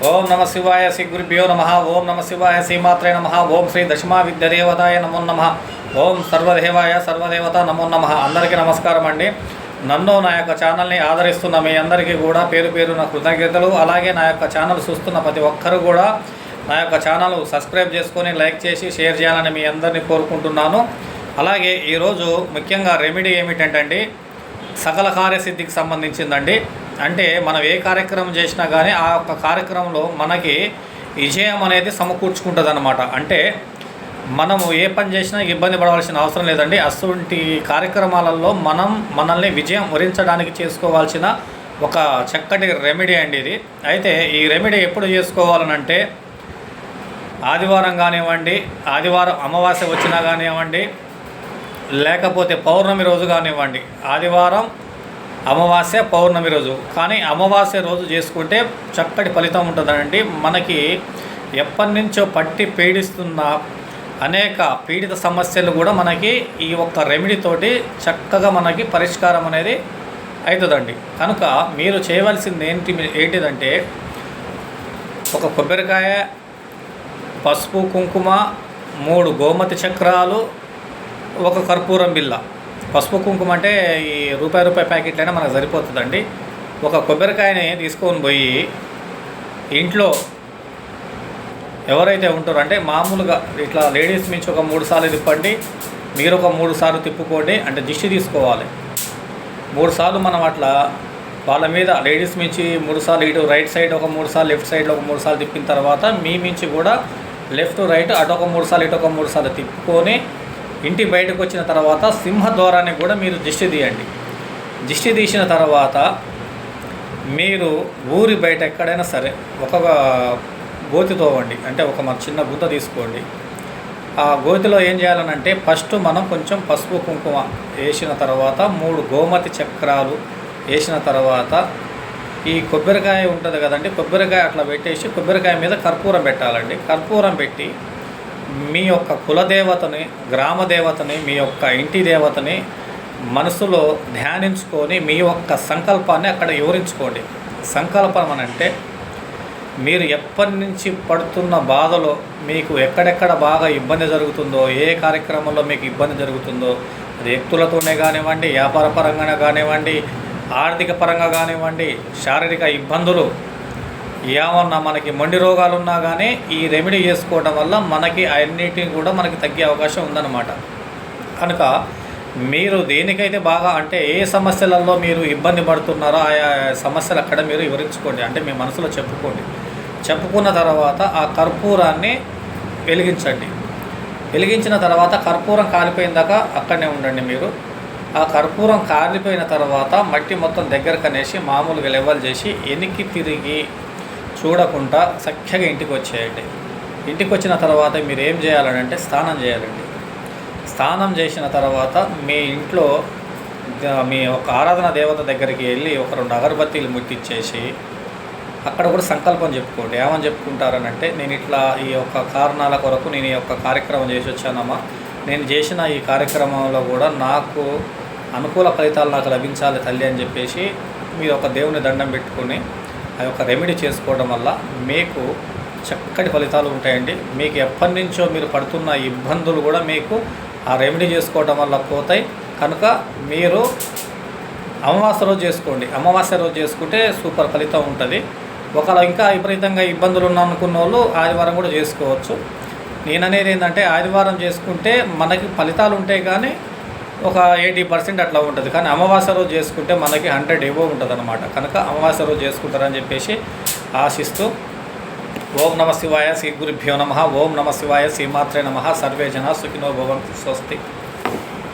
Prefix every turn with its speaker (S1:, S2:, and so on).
S1: ఓం నమ శివాయ శ్రీ గురుభ్యో నమ. ఓం నమ శివాయ శ్రీమాత్రే నమ. ఓం శ్రీ దశమా విద్యదేవతాయ నమో నమ. ఓం సర్వదేవాయ సర్వదేవత నమో నమ. అందరికీ నమస్కారం అండి. నన్ను నా యొక్క ఛానల్ని ఆదరిస్తున్న మీ అందరికీ కూడా పేరు పేరు నా కృతజ్ఞతలు. అలాగే నా యొక్క ఛానల్ చూస్తున్న ప్రతి ఒక్కరు కూడా నా యొక్క ఛానల్ సబ్స్క్రైబ్ చేసుకొని లైక్ చేసి షేర్ చేయాలని మీ అందరినీ కోరుకుంటున్నాను. అలాగే ఈరోజు ముఖ్యంగా రెమెడీ ఏమిటంటే సకల కార్యసిద్ధికి సంబంధించిందండి. అంటే మనం ఏ కార్యక్రమం చేసినా కానీ ఆ యొక్క కార్యక్రమంలో మనకి విజయం అనేది సమకూర్చుకుంటుంది అన్నమాట. అంటే మనము ఏ పని చేసినా ఇబ్బంది పడవలసిన అవసరం లేదండి. అటువంటి కార్యక్రమాలలో మనల్ని విజయం వరించడానికి చేసుకోవాల్సిన ఒక చక్కటి రెమెడీ అండి ఇది. అయితే ఈ రెమెడీ ఎప్పుడు చేసుకోవాలనంటే ఆదివారం కానివ్వండి, ఆదివారం అమావాస్య వచ్చినా కానివ్వండి, లేకపోతే పౌర్ణమి రోజు కానివ్వండి. ఆదివారం, అమావాస్య, పౌర్ణమి రోజు. కానీ అమావాస్య రోజు చేసుకుంటే చక్కటి ఫలితం ఉంటుందండి. మనకి ఎప్పటి నుంచో పట్టి పీడిస్తున్న అనేక పీడిత సమస్యలు కూడా మనకి ఈ ఒక్క రెమెడీతోటి చక్కగా మనకి పరిష్కారం అనేది అవుతుందండి. కనుక మీరు చేయవలసింది ఏంటిదంటే ఒక కొబ్బరికాయ, పసుపు కుంకుమ, 3 గోమతి చక్రాలు, ఒక కర్పూరం బిళ్ళ. పసుపు కుంకుమ అంటే ఈ రూపాయి ప్యాకెట్లైనా మనకు సరిపోతుందండి. ఒక కొబ్బరికాయని తీసుకొని పోయి ఇంట్లో ఎవరైతే ఉంటారో అంటే మామూలుగా ఇట్లా లేడీస్ నుంచి ఒక 3 సార్లు తిప్పండి, మీరు ఒక 3 సార్లు తిప్పుకోండి. అంటే దిష్టి తీసుకోవాలి 3 సార్లు. మనం అట్లా వాళ్ళ మీద లేడీస్ నుంచి 3 సార్లు, ఇటు రైట్ సైడ్ ఒక 3 సార్లు, లెఫ్ట్ సైడ్లో ఒక 3 సార్లు తిప్పిన తర్వాత మీ నుంచి కూడా లెఫ్ట్ రైట్ అటు ఒక 3 సార్లు, ఇటు ఒక 3 సార్లు తిప్పుకొని ఇంటి బయటకు వచ్చిన తర్వాత సింహద్వారాన్ని కూడా మీరు దిష్టి తీయండి. దిష్టి తీసిన తర్వాత మీరు ఊరి బయట ఎక్కడైనా సరే ఒక గోతి తోవండి. అంటే ఒక చిన్న గుంత తీసుకోండి. ఆ గోతిలో ఏం చేయాలనంటే ఫస్ట్ మనం కొంచెం పసుపు కుంకుమ వేసిన తర్వాత 3 గోమతి చక్రాలు వేసిన తర్వాత ఈ కొబ్బరికాయ ఉంటుంది కదండి, కొబ్బరికాయ అట్లా పెట్టేసి కొబ్బరికాయ మీద కర్పూరం పెట్టాలండి. కర్పూరం పెట్టి మీ యొక్క కులదేవతని, గ్రామ దేవతని, మీ యొక్క ఇంటి దేవతని మనసులో ధ్యానించుకొని మీ యొక్క సంకల్పాన్ని అక్కడ వివరించుకోండి. సంకల్పం అని అంటే మీరు ఎప్పటి నుంచి పడుతున్న బాధలో మీకు ఎక్కడెక్కడ బాగా ఇబ్బంది జరుగుతుందో, ఏ కార్యక్రమంలో మీకు ఇబ్బంది జరుగుతుందో, అది వ్యక్తులతోనే కానివ్వండి, వ్యాపార పరంగానే కానివ్వండి, ఆర్థిక పరంగా కానివ్వండి, శారీరక ఇబ్బందులు ఏమన్నా మనకి మొండి రోగాలు ఉన్నా కానీ ఈ రెమెడీ చేసుకోవడం వల్ల మనకి అన్నిటిని కూడా మనకి తగ్గే అవకాశం ఉందన్నమాట. కనుక మీరు దేనికైతే బాగా అంటే ఏ సమస్యలలో మీరు ఇబ్బంది పడుతున్నారో ఆయా సమస్యలు అక్కడ మీరు వివరించుకోండి. అంటే మీ మనసులో చెప్పుకున్న తర్వాత ఆ కర్పూరాన్ని వెలిగించండి. వెలిగించిన తర్వాత కర్పూరం కాలిపోయిన దాకా అక్కడనే ఉండండి మీరు. ఆ కర్పూరం కాలిపోయిన తర్వాత మట్టి మొత్తం దగ్గరకు అనేసి మామూలుగా లెవెల్ చేసి వెనక్కి తిరిగి చూడకుండా చక్కగా ఇంటికి వచ్చేయండి. ఇంటికి వచ్చిన తర్వాత మీరు ఏం చేయాలంటే స్నానం చేయాలండి. స్నానం చేసిన తర్వాత మీ ఇంట్లో మీ ఒక ఆరాధన దేవత దగ్గరికి వెళ్ళి ఒక 2 అగరబత్తీలు ముట్టించేసి అక్కడ కూడా సంకల్పం చెప్పుకోండి. ఏమని చెప్పుకుంటారనంటే నేను ఇట్లా ఈ యొక్క కారణాల కొరకు నేను ఈ యొక్క కార్యక్రమం చేసి వచ్చానమ్మా, నేను చేసిన ఈ కార్యక్రమంలో కూడా నాకు అనుకూల ఫలితాలు నాకు లభించాలి తల్లి అని చెప్పేసి మీరు ఒక దేవుని దండం పెట్టుకొని ఆ యొక్క రెమెడీ చేసుకోవడం వల్ల మీకు చక్కటి ఫలితాలు ఉంటాయండి. మీకు ఎప్పటి నుంచో మీరు పడుతున్న ఇబ్బందులు కూడా మీకు ఆ రెమెడీ చేసుకోవడం వల్ల పోతాయి. కనుక మీరు అమావాస్య రోజు చేసుకోండి. అమావాస్య రోజు చేసుకుంటే సూపర్ ఫలితం ఉంటుంది. ఒకవేళ ఇంకా విపరీతంగా ఇబ్బందులు ఉన్నాయనుకున్న వాళ్ళు ఆదివారం కూడా చేసుకోవచ్చు. నేననేది ఏంటంటే ఆదివారం చేసుకుంటే మనకి ఫలితాలు ఉంటాయి కానీ ఒక 80% అట్లా ఉంటుంది. కానీ అమావాస్య రోజు చేసుకుంటే మనకి 100 ఎబోవ్ ఉంటుంది అనమాట. కనుక అమావాస్య రోజు చేసుకుంటారని చెప్పేసి ఆశిస్తూ ఓం నమ శివాయ శ్రీ గురుభ్యో నమ. ఓం నమ శివాయ శ్రీమాత్రే నమ. సర్వే జనా సుఖినో భవంతు. స్వస్తి.